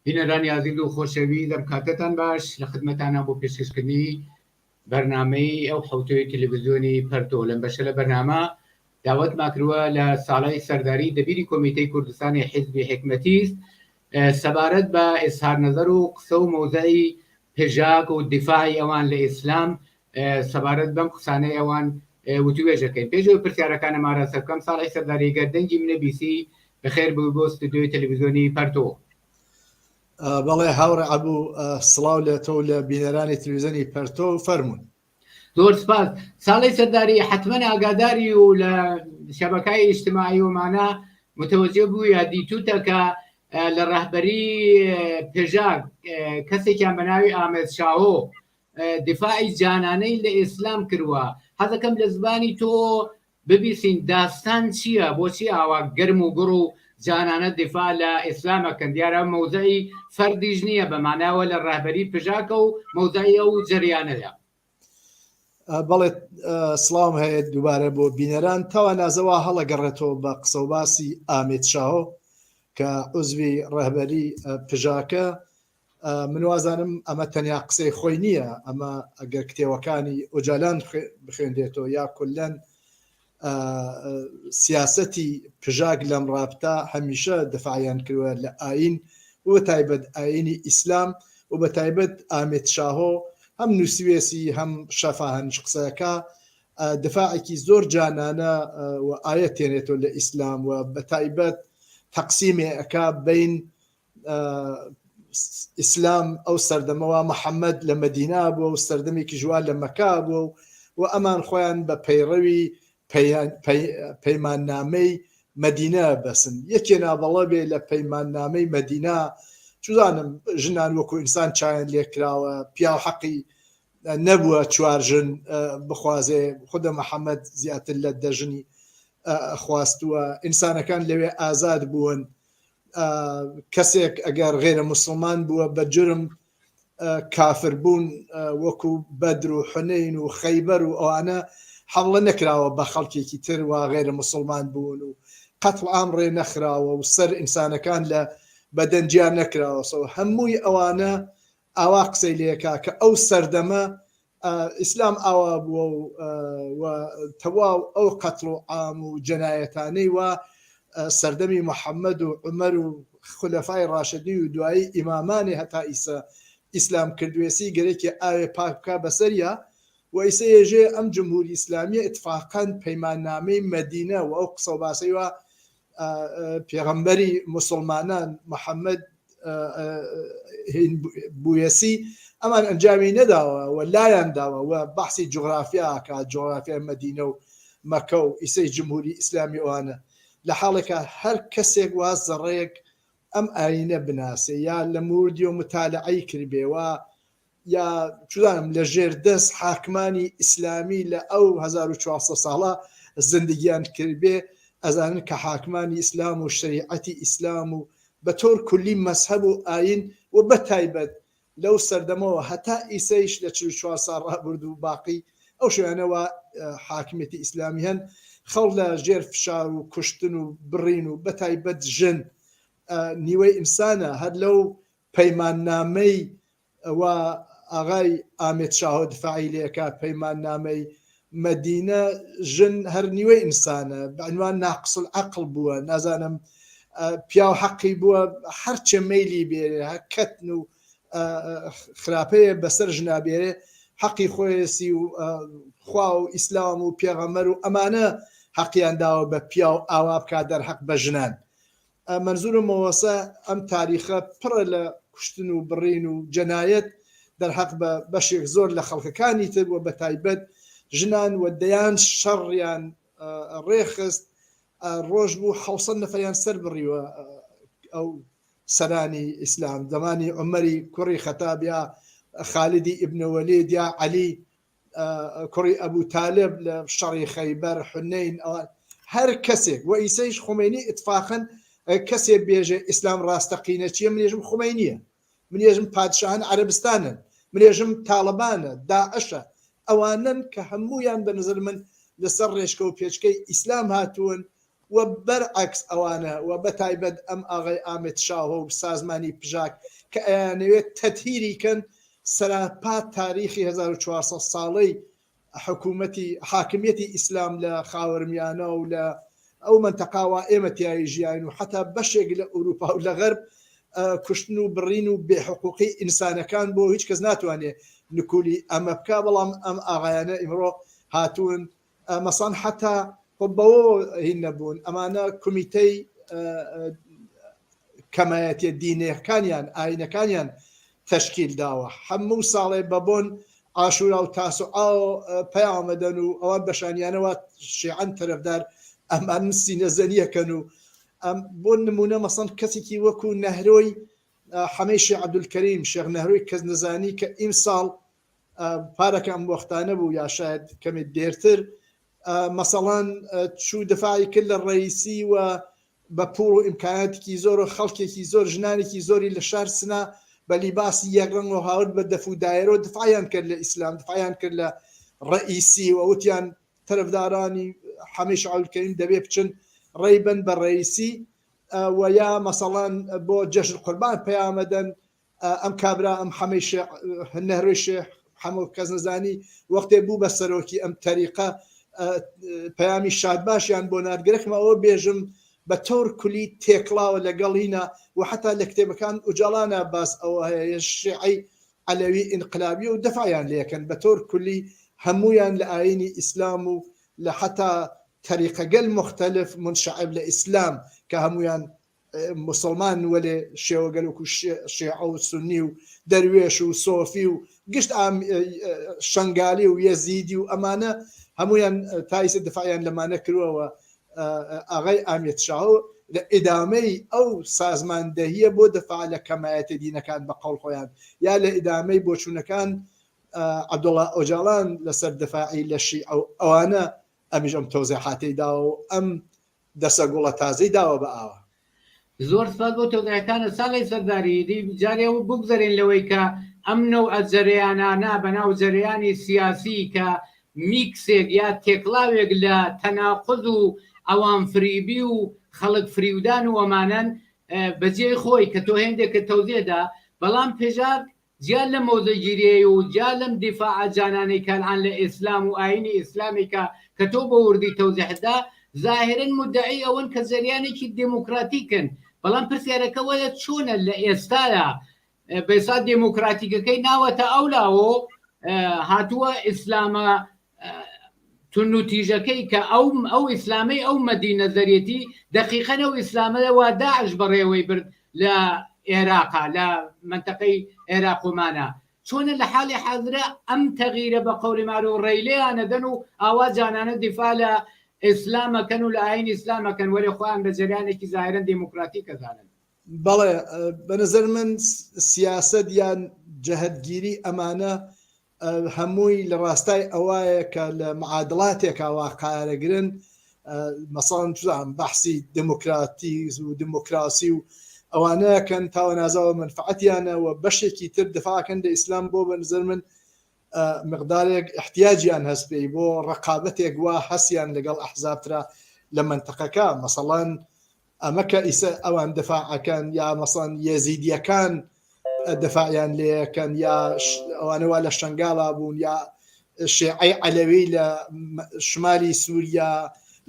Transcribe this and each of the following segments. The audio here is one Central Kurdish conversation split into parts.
بینەرانی عزیز و خۆشەوی دەمکاتتان باش لە خدمەتانە بۆ پێشکەشکردنی بەرنامەی ئەو حوتەوەی تەلەڤیزیۆنی پەرتۆ لەم بەشە لە بەرنامە داوت ماکرووە لە ساڵای سەرداری دەبیری کۆمیتەی کوردستانی حیزبی حکمەتیست سەبارەت بە ئێزهار نەزەر و قسە و مەوزەی پێژاک و دیفاعی ئەوان لە ئیسلام سەبارەت بەم قسانەی ئەوان وتوێژەکەین پێشەوەی پرسیارەکانە مارەسەر بکەم ساڵی سەرداری گەردەنگی منە بیسی بەخێر بوو بۆ ستودیۆی تەلەڤیزیۆنی پەرتۆ. بەڵێ هاوڕێ عەبوو سڵاو لە تۆ لە بینەرانی تەلەڤیزیۆنی پەرتۆ فەرموون. زۆر سپاس. ساڵی سەرداری حتمەن ئاگاداری و لە شەبەکەی ئیجتیماعی ومانە متوەجه بوو یا دیتوتە کە لە ڕەهبەری پێژاک کەسێکیان بە ناوی ئامێد شاهۆ دیفاعی جانانەی لە ئیسلام کردووە. حەزەکەم لە زمانی تۆ ببیستین داستان چییە؟ بۆچی ئاوا گەرم و گوڕ و جانانە دیفاع لە ئیسلامەکەن؟ دیارە مەوزەی فەردیش نییە بەماناوە لە ڕەهبەری پێژاکە و مەوزەی ئەو جەریانەدا. بەڵێ سڵام هەیە دووبارە بۆ بینەران تاوا نازەوە هەڵەگەڕێتەوە بە قسە و باسی ئامێد شاهۆ کە عوزوی ڕەهبەری پژاکە. من وازانم ئەمە تەنیا قسەی خۆی نییە، ئەمە ئەگەر کتێوەکانی ئۆجالان بخوێندێتەوە یا کولەن سیاسەتی پژاک لەم ڕابتە هەمیشە دفاعیان کردووە لە ئاین و تایبەت ئاینی ئیسلام و بە تایبەت ئامێد شاهۆ هەم نووسوێسی هەم شەفاهەنج قسەکە دفاعێکی زۆر جانانە و ئاەت تێنێتەوە لە ئیسلام و بە تایبەت تەقسیمێکە بین ئیسلام ئەو سەردەمەوە محەممەد لە مەدینا بووە و سەردەمێکی ژوان لە مەکا بووە و ئەمان خۆیان بە پەیڕەوی پەیماننامەی مەدینە بەسن. یەکێ نابەڵە بێ لە پەیماننامەی مەدینا چزانم ژنان وەکو ئینسان چایان لێکراوە، پیا و حەقی نەبووە چوارژن بخوازێ، خودە محەممەد زیاتر لە دەژنی خواستووە، ئینسانەکان لەوێ ئازاد بوون. کەسێک ئەگەر غێرە مسلمان بووە بە جرم کافر بوون وەکو بەدر و حونەین و خەیبەر و ئەوانە حەمڵە نەکراوە بە خەڵکێکی تر و غێرە مسلمان بوون و قەتڵ ئام ڕێ نەخراوە و سەر ئینسانەکان لە بەدەنجیان نەکراوە. هەمووی ئەوانە ئاوا قسەی لێکا کە ئەو سەردەمە ئیسلام ئاوا بووە و تەواو ئەو قەتڵ و عام و جەنایەتانەی وە سەردەمی محەممەد و عومەر و خولەفای ڕاشدی و دوایی ئیمامانی هەتا ئیسا ئیسلام کردوێسی گەرێکی ئاوێ پاککە بەسەریە و ئیسە ێژێ ئەم جمهوری ئیسلامیە ئتفاقەن پەیماننامەی مەدینە و ئەو قسە و باسەیوە پێغەمبەری مسلمانان محەممەد بویەسی ئەمان ئەنجامی نەداوە و لایەن داوە و بەحسی جغرافیاکە جغرافیای مەدینە و مەکە و ئیسەی جمهوری ئیسلامی ئەوانە لە حاڵێکە هەر کەسێک واز زەڕێک ئەم ئاینە بناسێ یا لە موردی و متالعی کردبێەوە یا چدانم لە ژێر دەست حاکمانی ئیسلامی لە ئەو 1400 ساڵە زندگیان کردبێ ئەزانن کە حاکمانی ئیسلام و شریعەتی ئیسلام و بە تۆر کولی مەسهەب و ئاین و بە تایبەت لەو سەردەمەوە هەتا ئیسەیش لە 44 ساڵ ڕابرد و باقی ئەو شوێنەوە حاکمیەتی ئیسلامی هەن خەڵ لە ژێر فشار و کوشتن و بڕین و بە تایبەت ژن نیوەی ئینسانە. هەر لەو پەیماننامەی و ئاغای ئامێد شاهۆ دفاعی لێکا پەیماننامەی مەدینە ژن هەر نیوەی ئینسانە بەعنوان ناقص العەقڵ بووە، نازانم پیا و حەقی بووە هەرچە مەیلی بێرێ هەکەتن و خراپەیە بەسەر ژنابێرێ حەقی خۆیەسی و خوا و ئیسلام و پێغەمبەر و ئەمانە حەقیان داوە بە پیا و ئاوا بکا دەرحەق بە ژنان. منزورم مەوەسە ئەم تاریخە پڕە لە کوشتن و بڕین و جەنایەت دەرحەق بە بەشێک زۆر لە خەڵکەکانی تر و بە تایبەت ژنان و دەیان شەڕیان ڕێخست ڕۆژ بوو 700 نەفەریان سەر بڕیوە ئەو سەرانی ئیسلام زمانی عومەری کوڕی خەتاب یا خالدی ئیبن وەلید یا عەلی کوڕی ئەبوو تالب لە شەڕی خەیبەر حونەین هەر کەسێک و ئیسەیش خومینی ئتفاقەن کەسێک بێژێ ئیسلام ڕاستەقینە چییە منێژم خومینیە، منێژم پادشاهان عەرەبستانن، منێژم تاڵبانە داعشە، ئەوانن کە هەموویان بە نظر من لەسەر ڕێشکە و پێچکەی ئیسلام هاتوون وبرعكس ئەوانە و بەتایبەت ئەم ئاغای ئامێت شاهۆ و سازمانی پژاک کە ئەیانەوێت تەتهیریکەن سەراپا تاریخی 1400 ساڵەی حکوومەتی حاکمیەتی ئیسلام لە خاوەرمیانە و لە ئەو منتەقاوە ئێمە تیایی ژیان و حتا بەشێک لە ئوروپا و لە غەرب کوشتن و بڕین و بێحقوقی ئینسانەکان بۆ هیچ کەس ناتوانێت نکولی ئەمە بکە بەڵام ئەم ئاغایانە ئیمڕۆ هاتوون مەسان حتا بەوە هین نەبوون ئەمانە کمیتەی کەمایەتیە دینەکانیان ئاینەکانیان تشکیل داوە هەموو ساڵێ بەبوون ئاشورا و تاسوعا پەیامەدەن و ئەوان بەشانیانەوە شیعەن تەرەفدار ئەمان سینەزەنیەکەن و بۆ نمونە مەسەن کەسێکی وەکو نەهرۆی حەمەی عەبدولکەریم شێخ نەهرۆی کەس نەزانی کە ئیمساڵ پارەکە ئەم وەختانە بوو یا شاید کەمێ دێرتر مەسەڵەن چوو دفاعی کرد لە ڕئیسی و بە پوڵ و ئیمکاناتێکی زۆر و خەڵکێکی زۆر ژنانێکی زۆری لە شار سنا بە لیباسی یەکڕەنگ و هاورد بە دەف و دایرۆ دفاعیان کرد لە ئیسلام دفاعیان کرد لە ڕئیسی و وتیان تەرەفدارانی حەمەی عەبدولکەریم دەبێ بچن ڕێبن بە ڕئیسی و یا مەسەڵەن بۆ جەژن قوربان پەیامەدەن ئەم کابرا ئەم حەمەی نەهرۆی شێخ هەموو کەس نەزانی وەختێ بوو بە سەرۆکی ئەم تەریقە پەیامی شادباشیان بۆ نردگرێکمە ئەوە بێژم بە تۆر کولی تێکڵاوە لەگەڵینە و حتا لە کتێبەکان ئوجاڵانە باس ئەوە هەیە شیعی عەلەوی ئینقلابی و دەفاعیان لێکەن بە تۆر کولی هەمویان لە ئاینی ئیسلام و لە حتا طریقەگەل مختلف منشعب لە ئیسلام کە هەمویان مسلمان وەلێ شێوەگەلوکو شیعە و سنی و دەروێش و سۆفی و گشت شنگالی و یەزیدی و ئەمانە هەمویان تایسە دفاعیان لەمانە کردووەوە ئاغای ئامێت شاو لە ئیدامەی ئەو سازماندەهیە بۆ دفاع لە کەمایەتی دینەکان بە قەڵ خۆیان یا لە ئیدامەی بۆچوونەکان عەبدوڵڵا ئۆجاڵان لەسەر دفاعی لە شیعە و ئەوانە ئەمیش ئەم تەوزیحاتی داوە و ئەم دەسە گوڵە تازەی داوە بە ئاوە زۆر سپاس بۆ تۆزیحەکانە ساڵی سەرداری جارێ و بگذەرێن لەوەی کە ئەم نەو ئەجەریانانە بەناو جەریانی سیاسی کە میکسێک یا تێکڵاوێک لە تەناقض و ئەوان فریبی و خەڵک فریودان و ئەمانەن بەجێ خۆی کە تۆ هێندێکە تەوزێدا بەڵام پێژار جیان لە مۆزەگیریە و جا لەم دیفاع جانانەی کەلعان لە ئیسلام و ئاینی ئیسلامیکە کە تۆ بە وردی تەوزیحدا ظاهرن مدعی ئەوەن کە جەریانێکی دموکراتیکن بەڵام پرسیارەکە وەیە چۆنە لە ئێستادا بەسا دموکراتیکەکەی ناوەتە ئەولاوە هاتووە ئیسلامە تون و تیژەکەی کە ئەو ئیسلامی ئەو مەدینە زەریەتی دقیقەن ئەو ئیسلامەوە داعش بەڕێوەی برد لە عێراقا لە منتەقەی عێراقومانە چۆنە لە حالی حاضرە ئەم تەغیرە بە قەولی معروف ڕێیلەیانە دەن و ئاوا جانانە دیفاع لە ئیسلامەکەن و لە ئاین ئیسلامەکەن وەرێ خۆیان بە جەریانێکی ظاهرەن دموکراتیک ئەزانن بەڵێ بەنظر من سیاسەت یان جەهەتگیری ئەمانە هەمووی لە ڕاستای ئەوایە کە لە معادڵاتێکا واقعارەگرن مەسەڵەن توزان بەحسی دموکراتی و دموکراسی و ئەوانەکەن تاوە نازاوە منفعەتیانە و بەشێکی تر دفاعکەن لە ئیسلام بۆ بەنظر من مقدارێک احتیاجیان هەست پێی بۆ ڕقابەتێک وا هەسیان لەگەڵ ئەحزابترا لە منتەقەکە مەسەڵەن ئەمە کە ئیسە ئەوان دفاعەکەن یا مەسەڵەن یەزیدیەکان دفاعیان لێەکەن یا ئەوانەوە لە شنگاڵا بوون یا شیعی عەلەوی لە شمالی سووریا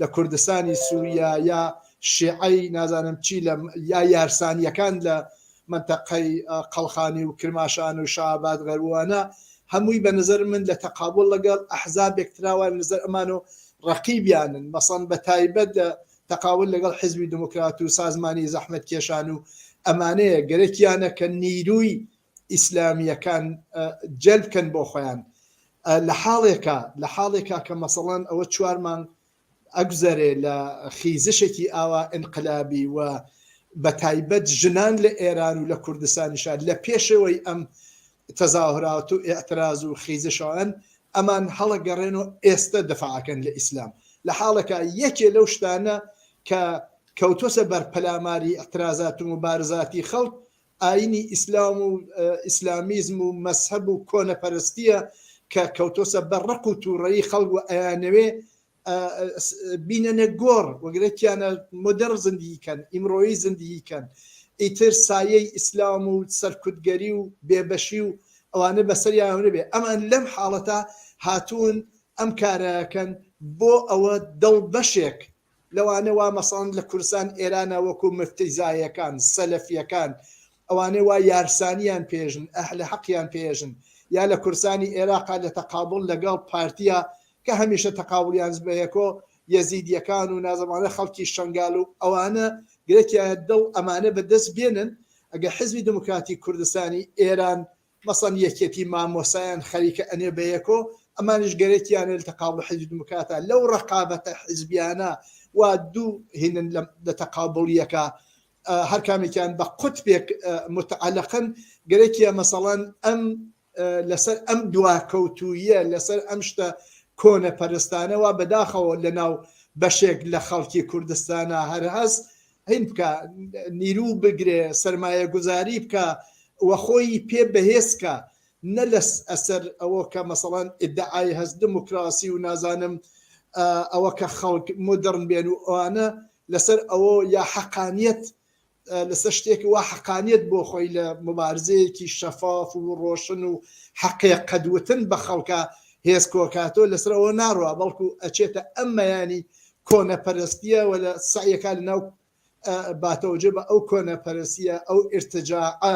لە کوردستانی سووریا یا شیعی نازانم چی لە یا یارسانیەکان لە منتەقەی قەڵخانی و کرماشان و شعبات غەروانە هەمووی بە نظر من لە تەقابل لەگەڵ ئەحزابێک تراوە نظر ئەمان و ڕەقیبیانن مەسەڵەن بە تایبەت تەقابل لەگەڵ حیزبی دموکرات و سازمانی زەحمەت کێشان و ئەمانەیە گەرەکیانە کە نیروی ئیسلامیەکان جەلبکەن بۆ خۆیان لە حاڵێکا کە مەسەڵەن ئەوە 4 مانگ ئەگوزەرێ لە خیزشێکی ئاوا ئینقلابی و بە تایبەت ژنان لە ئێران و لە کوردستانیشان لە پێشەوەی ئەم تەزاهرات و ئێعتراز و خیزشەوەن ئەمان هەڵەگەڕێن و ئێستا دفاعەکەن لە ئیسلام لە حاڵەکە یەکێ لەو شتانە کە کەوتۆسە بەر پەلاماری ئەترازات و مبارزاتی خەڵک ئاینی ئیسلام و ئیسلامیزم و مەسهەب و کۆنەپەرستیە کە کەوتۆسە بەر ڕق و تووڕەیی خەڵک و ئەیانەوێ بینەنە گۆڕ وەگرێکیانە مۆدەر زندگیکەن ئیمڕۆیی زندگیکەن ئیتر سایەی ئیسلام و سەرکوتگەری و بێبەشی و ئەوانە بەسەریانە بێ ئەمان لەم حاڵەتە هاتوون ئەم کارەکەن بۆ ئەوە دڵ بەشێک لەوانە وا مەسەڵەن لە کوردستان ئێرانە وەکو مفتەیزایەکان سەلەفیەکان ئەوانەی وا یارسانیان پێژن ئەهل حەقیان پێژن یا لە کوردستانی عێراقا لە تەقابڵ لەگەڵ پارتیە کە هەمیشە تەقابڵیان بەیەکۆ یەزیدیەکان و نازەمانە خەڵکی شنگال و ئەوانە گرێکیان دڵ ئەمانە بەدەست بێنن ئەگە حزبی دموکراتی کوردستانی ئێران مەسەڵەن یەکێتی مامۆسایان خەریکە ئەنێ بەیەکۆ ئەمانش گەرێکیانە لە تەقابڵ حزبی دموکراتە لەو ڕقابەتە حزبیانە وا دوو هێنن لە تەقابڵیەکە هەر کامێکیان بە قوتبێک متعلقن گەرێکیە مەسەڵەن ئەم لەسەر ئەم دواکەوتویە لەسەر ئەم شتە کۆنە پەرستانەوە بەداخەوە لە ناو بەشێک لە خەڵکی کوردستانە هەر هەست هین بکە نیرو بگرێ سەرمایە گوزاری بکە وەخۆی پێ بەهێزکە نە لە ئەسەر ئەوە کە مەسەڵەن ئیدعای هەست دموکراسی و نازانم ئەوە کە خەڵک مدرن بێن و ئەوانە لەسەر ئەوە یا حەقانیەت لەسەر شتێک وا حەقانیەت بۆ خۆی لە مبارزەیەکی شەفاف و ڕۆشن و حەقیق قەدوتن بە خەڵکە هێز کۆکاتۆ لەسەرەوە ناڕوە بەڵکو ئەچێتە ئەممەیانی کۆنەپەرستیە و لە سعیەکە لە ناو باتەوجە بە ئەو کۆنەپەرستیە ئەو ئرتجاعە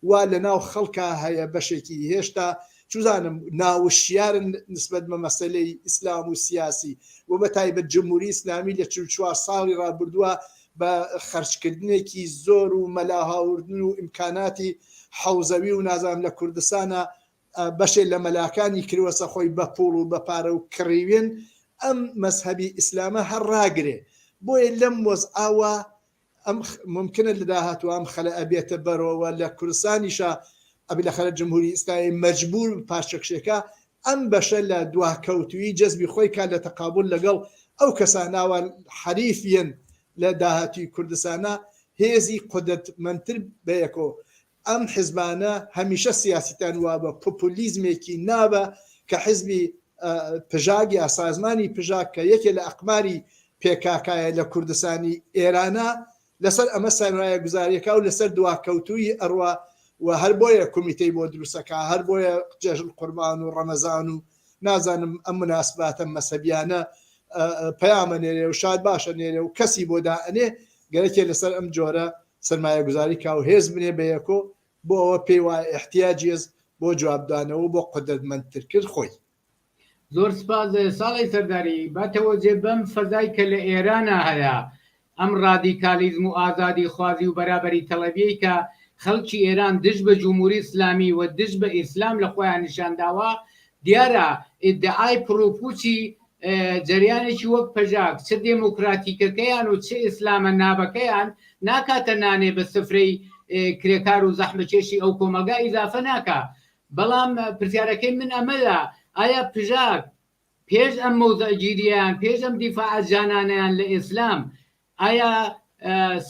وا لە ناو خەڵکە هەیە بەشێکی هێشتا چوزانم ناوشیارن نسبەت بە مەسەلەی ئیسلام و سیاسی و بە تایبەت جمهوری ئیسلامی لە 44 ساڵی ڕابردووە بە خەرجکردنێکی زۆر و مەلاهاوردن و ئیمکاناتی حوزەوی و نازانم لە کوردستانە بەشێ لە مەلاکانی کروەسە خۆی بە پوڵ و بە پارە و کڕیوێن ئەم مەزهەبی ئیسلامە هەر ڕاگرێ بۆیە لەم وەزعاوە ئەم ممکنە لە داهاتوە ئەم خەلە ئەبێتە بەرەوە لە کوردستانیشە ئەبی لە خەلە جمهوری ئیسلامی مەجبور پاشەکشێکە ئەم بەشە لە دواکەوتوی جەزبی خۆی کا لە تەقابل لەگەڵ ئەو کەساناوە حەریفیان لە داهاتی کوردستانە هێزی قودرەتمەندتر بەیەکۆ ئەم حیزبانە هەمیشە سیاسیتان وا بە پۆپولیزمێکی نابە کە حیزبی پژاگ یا سازمانی پژاگ کە یەکێ لە ئەقماری پێکاکایە لە کوردستانی ئێرانە لەسەر ئەمە سەرمایە گوزاریەکە و لەسەر دواکەوتوی ئەڕوا و هەر بۆیە کۆمیتەی بۆ دروستەکە هەر بۆیە جەژن قوربان و ڕەمەزان و نازانم ئەم مناسباتە مەسەبیانە پەیامە نێرێ و شاد باشە نێرێ و کەسی بۆ دائنێ گەرەکێ لەسەر ئەم جۆرە سەرمایە گوزاری کا و هێز بنێ بەیەکۆ بۆ ئەوە پێی وایە احتیاجێز بۆ جوابدانەوە بۆ قودرەتمەندتر کرد خۆی زۆر سپاس ساڵی سەرداری باتەوەجێ بەم فەزای کە لە ئێرانە هەیە ئەم ڕادیکالیزم و ئازادی خوازی و بەرابەری تەڵەبیەی کە خەڵکی ئێران دژ بە جمهوری ئیسلامی و دژ بە ئیسلام لە خۆیان نیشانداوە دیارە ئیدعای پرۆپوچی جریانێکی وەک پەژاک چ دێموکراتیکەکەیان و چ ئیسلامە نابەکەیان ناکاتە نانێ بە سفرەی کرێکار و زەحمەکێشی ئەو کۆمەگا ئیزافە ناکە بەڵام پرسیارەکەی من ئەمەدا ئایا پژاک پێش ئەم مەوزەگیریان پێش ئەم دیفاع جانانیان لە ئیسلام ئایا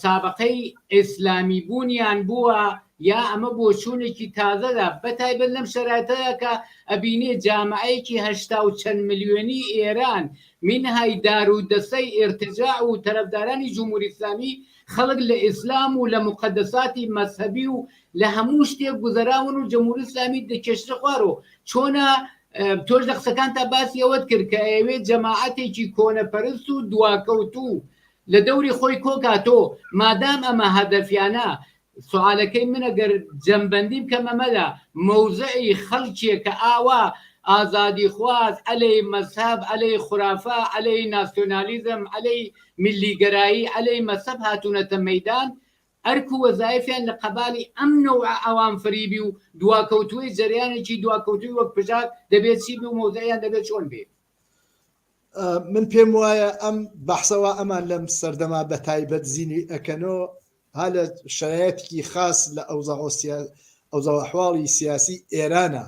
سابقەی ئیسلامی بوونیان بووە یا ئەمە بۆ چوونێکی تازەدا بەتایبەت لەم شەرایطەیە کە ئەبینێ جامعەیەکی 80 و چەند ملیۆنی ئێران منهای دار و دەسەی ئێرتجاع و تەرەفدارانی جمهوری ئیسلامی خەڵک لە ئیسلام و لە مقدساتی مەذهبی و لە هەموو شتێک گوزەراون و جمهوری ئیسلامی دەکێشتە خوارەوە چۆنە تۆش لە قسەکان تا باسی ئەوەت کرد کە ئەوێ جەماعەتێکی کۆنەپەرست و دواکەوتوو لە دەوری خۆی کۆکاتۆ مادام ئەمە هەدەفیانە سوالەکەی منە گەر جەمبەندی بکەم ئەمەدا مەوزعی خەڵکیە کە ئاوا ئازادی خواز عەلەی مەذهب عەلەی خورافە عەلەی ناسیۆنالیزم عەلەی میلیگەرایی عەلەی مەذهب هاتوونەتە مەیدان ئەرک و وەزایفیان لە قەبالی ئەم نەوع ئەوان فریبی و دواکەوتوی جەریانێکی دواکەوتوی وەک پژاک دەبێت چی بێ و مەوزعیان دەبێت چۆن بێت من پێم وایە ئەم بەحسەوە ئەمان لەم سەردەما بە تایبەت زیینی ئەکەنەوە ها لە شرایەتێکی خاص لە ئەوزاو ئەحواڵی سیاسی ئێرانە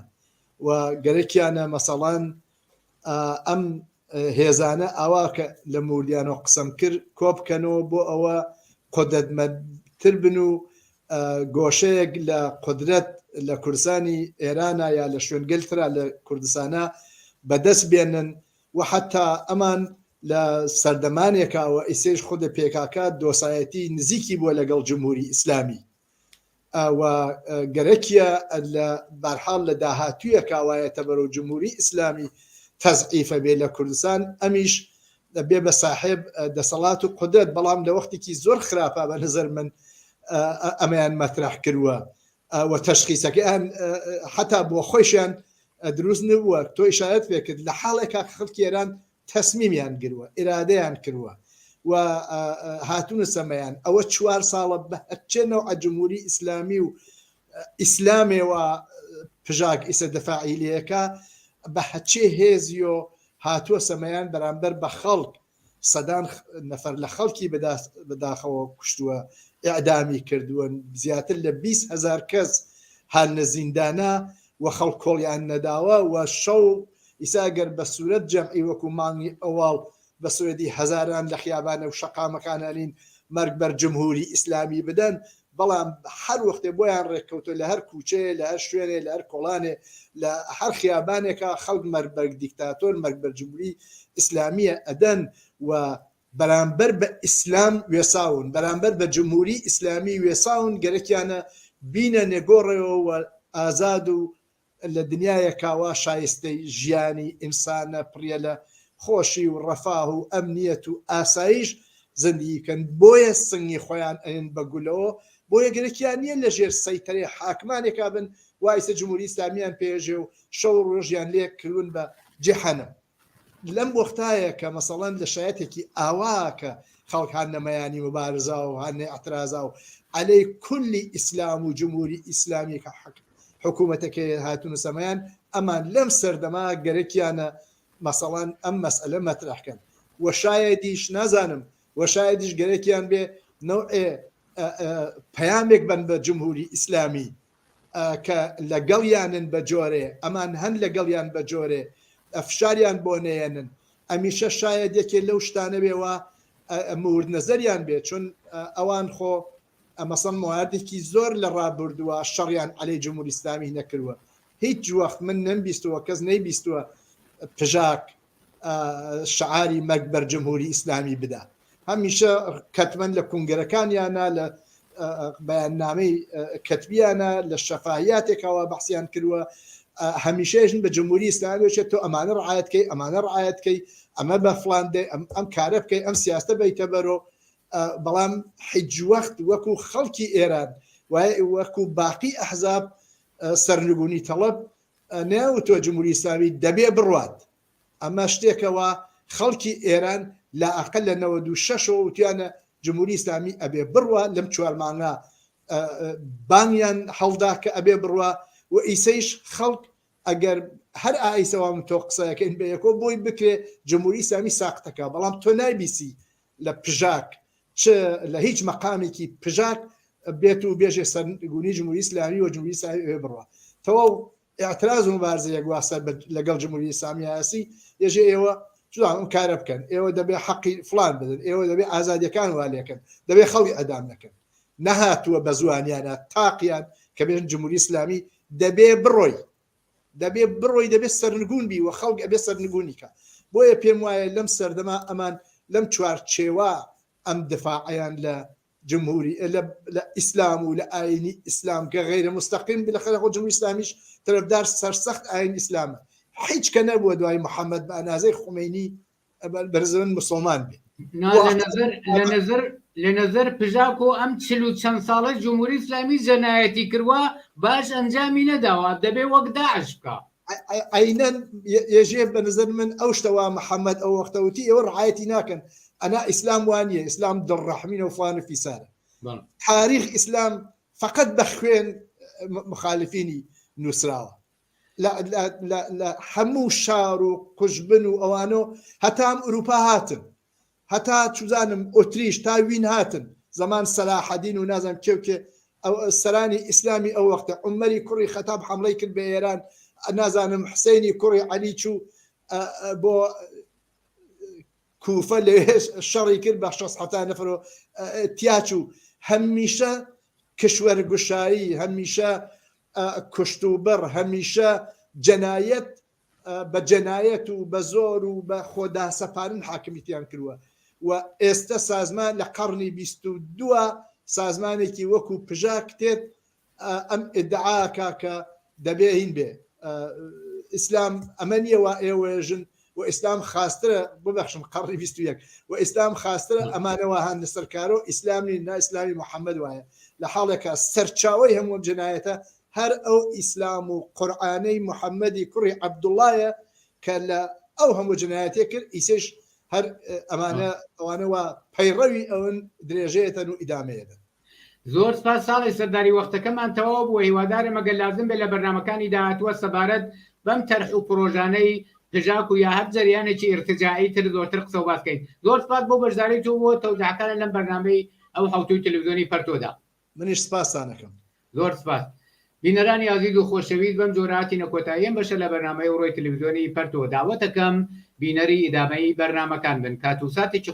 و گەرەکیانە مەسەڵەن ئەم هێزانە ئاوا کە لە مولیانەوە قسەم کرد کۆبکەنەوە بۆ ئەوە قودرەتمەندتر بن و گۆشەیەک لە قودرەت لە کوردستانی ئێرانە یا لە شوێنگەلترا لە کوردستانە بەدەست بێنن و حتا ئەمان لە سەردەمانێکەوە ئیسێش خودە پێکاکە دۆسایەتی نزیکی بووە لەگەڵ جمهوری ئیسلامی و گەرەکیە لە بەرحاڵ لە داهاتوویەکوایەتە بەرەو جمهوری ئیسلامی تەزعیفە بێ لە کوردستان ئەمیش بێ بە صاحب دەسەڵات و قدرت بەڵام لە وەختێکی زۆر خراپە بە نظر من ئەمەیان مەترح کردووە و تەشخیصەکەیان حتا بۆ خۆشیان دروست نبووە تۆ ئیشارەت پێ کرد لە حاڵێکا خەڵکی ئێران تەسمیمیان گرووە ئیرادەیان کردووە و هاتوونە سەمەیان ئەوە 4 ساڵە بە هەرچێنەوە جمهوری ئیسلامی و ئیسلامێەوە پژاک ئیسە دەفاعیلەکە بە هەچێ هێزیۆ هاتووە سەمەیان بەرامبەر بە خەڵک سەدان نەفەر لە خەڵکی بەداخەوە کوشتووە ئیعدامی کردووە زیاتر لە 20,000 کەس هەر لە زیندانە و خەڵک کۆڵیان نەداوە و شەو ئیساگەر بە سوورەت جەمعی وەکو مانگی ئەواڵ بە سوێدی هەزاران لە خیابانە و شەقامەکانانین مەرگ بەر جمهوری ئیسلامی بدەن بەڵام هەر وەختێ بۆیان ڕێککەوتە لە هەر کوچەیە لە هەر شوێنێ لە هەر کۆڵانێ لە هەر خیابانێکە خەڵک مەرگ بەر دیکتاتۆر مەرگ بەر جمهوری ئیسلامیە ئەدەن و بەرامبەر بە ئیسلام وێساون بەرامبەر بە جمهوری ئیسلامی وێساون گەرەکیانە بینە نێگۆڕێەوە و ئازاد و لە دنیایەکاوە شایستەی ژیانی ئینسانە پڕە لە خۆشی و ڕەفاه و ئەمنیەت و ئاسایش زندگیکەن بۆیە سنگی خۆیان ئەین بەگولەوە بۆیە گەرەکیان نییە لە ژێر سەیتەرێ حاکمانێکا بن وایسە جمهوری ئیسلامیان پێژێ و شەو ڕۆژیان لێ کردون بە جیهەنەم لەم وەختایە کە مەسەڵەن لە شایەتێکی ئاواکە خەڵک هەر نەمەیانی مبارزا و هەر ئەترازا و عەلەی کولی ئیسلام و جمهوری ئیسلامی کە حکوومەتەکە هاتوونە سەمایان ئەمان لەم سەردەما گەرەکیانە مەسەڵەن ئەم مەسئلە مەترحکەن و شایەدیش نازانم و شایەدیش گەرەکیان بێ نەوعێ پەیامێک بن بە جمهوری ئیسلامی کە لەگەڵیانن بە جۆرێ ئەمان هەن لەگەڵیان بە جۆرێ ئەفشاریان بۆ نێنن ئەمیشە شاید یەکێ لەو شتانە بێەوە مورد نەزەریان بێت چون ئەوان خۆ ئەمەسەن مواردێکی زۆر لە ڕابردووە شەڕیان عەلەی جمهوری ئیسلامی نەکردووە هیچ وەخت من نەمبیستووە کەس نەیبیستووە پژاک شعاری مەرگ بەر جمهوری ئیسلامی بدا هەمیشە کەتمەن لە کونگرەکانیانە لە بەیاننامەی کەتبیانە لە شەفاهیاتێکەوە بەحسیان کردووە هەمیشەژن بە جمهوری ئیسلامی وێت تۆ ئەمانە ڕعایەتکەی ئەمانە ڕعایەتکەی ئەمە بە فڵاندێ ئەم کارە بکەی ئەم سیاستە بیتە بەرۆ بەڵام حیج وەخت وەکو خەڵکی ئێران وەکو باقی ئەحزاب سەرنگونی تەڵەب نەوتۆ جمهوری ئیسلامی دەبێ بڕوات ئەمە شتێکەوە خەڵکی ئێران لا ئەقل لە 96 وتیانە جمهوری ئیسلامی ئەبێ بڕوە لەم 4 مانگە بانیان هەڵدا کە ئەبێ بڕوە و ئیسەیش خەڵک ئەگەر هەر ئایسەوام تۆ قسەیەکەین بەیەکۆ بۆی بکرێ جمهوری ئیسلامی ساختەکە بەڵام تۆ نایبیسی لە پژاک چ لە هیچ مەقامێکی پژاک بێت و بێژێ سەرنگونی جمهوری ئیسلامی و جمهوری ئیسلامی بڕوە تەواو اعتراض و مبارزەیەک واسە لەگەڵ جمهوری ئیسلامی هاسی یەژێ ئێوە ئەم کارە بکەن ئێوە دەبێ حەقی فلان بدەن ئێوە دەبێ ئازادیەکان والێکن دەبێ خەڵکی ئەدام نەکەن نەهاتووە بە زوانیانە تاقیان کە بێن جمهوری ئیسلامی دەبێ بڕۆی دەبێت سەرنگون بی و خەڵک ئەبێ سەرنگونی کە بۆیە پێم وایە لەم سەردەما ئەمان لەم چوارچێوە ئەم دفاعیان لە جمهوری لە ئیسلام و لە ئاینی ئیسلام کە غیرە مستەقیم بلەخەرە خۆ جمهوری ئیسلامیش طرفدار سەرسەخت ئاین ئیسلامە هیچ کە نەبووە دوای محەممەد بە ئەنازەی خومینی بەرزن مسلمان بێ لە نەزەر پژاک و ئەم 40 و چەند ساڵە جمهوری ئیسلامی جەنایەتی کردووە باش ئەنجامی نەداوە دەبێ وەک داعش بکە عینەن یەژێ بە نظر من ئەو شتەوە محەممەد ئەو وەختەوتی ئێوە ڕعایەتی ناکەن ئەنا ئیسلام وانیە ئیسلام دڕەحمینە و فلان و فیسارە تاریخ ئیسلام فقط بە خوێن مخالفینی نووسراوە لە هەموو شار و قوشبن و ئەوانۆ هەتام ئوروپا هاتن هەتا چوزانم ئۆتریش تا وین هاتن زەمان سەلاحەدین و نازانم کێوکێ سەرانی ئیسلامی ئەو وەختە عومەری کوڕی خەتاب حەملەی کرد بە ئێران نازانم حسینی کوڕی عەلی چوو بۆ کوفە لە شەڕی کرد بە 6 نەفر تیاچوو هەمیشە کشوەرگوشایی هەمیشە کوشت و بڕ هەمیشە جەنایەت بە جەنایەت و بە زۆر و بە خۆدا سەپارن حاکمیتیان کردووە و ئێستا سازمان لە قەڕنی 22 سازمانێکی وەکو پژاک تێت ئەم ئیدعاکە کە دەبێ هین بێ ئیسلام ئەمە نییەوە ئێوەژن و ئیسلام خاسترە ببەخشم قەڕی 21 و ئیسلام خاسترە ئەمانەوە هەن لە سەرکارۆ ئیسلامی نائیسلامی محەممەد وایە لە حاڵێکە سەرچاوی هەموو جنایەتە هەر ئەو ئیسلام و قورعانەی محەممەدی کوڕی عەبدوڵایە کە لە ئەو هەموو جنایەتێ کرد ئیسش هەر ئەمانە ئەوانەوە پەیڕەوی ئەوەن درێژەیەتەن و ئیدامەیەدەن. زۆر سپاس ساڵی سەرداری وەختەکەمان تەواو بووە هیوادارە مەگەر لازم بێت لە بەرنامەکانی داهاتووە سەبارەت بەم تەرح و پرۆژانەی پژاک و یا هەر جەریانێکی ئیرتجاعی تر زۆرتر قسە و باسکەین. زۆر سپاس بۆ بەشداری تۆ بۆ تەوزیعەکانە لەم بەرنامەی ئەو حوتوی تەلەڤیزیۆنی پەرتۆدا. منیش سپاسانەکەم. زۆر سپاس. بینەرانی عزیز و خۆشەویست بەم جۆراتی نەکۆتاییەم بەشە لە بەرنامەی ڕۆی تەلەڤیزیۆنی پەرتۆ داوەتەکەم بینەری ئیدامەی بەرنامەکان بن کات و ساتێکی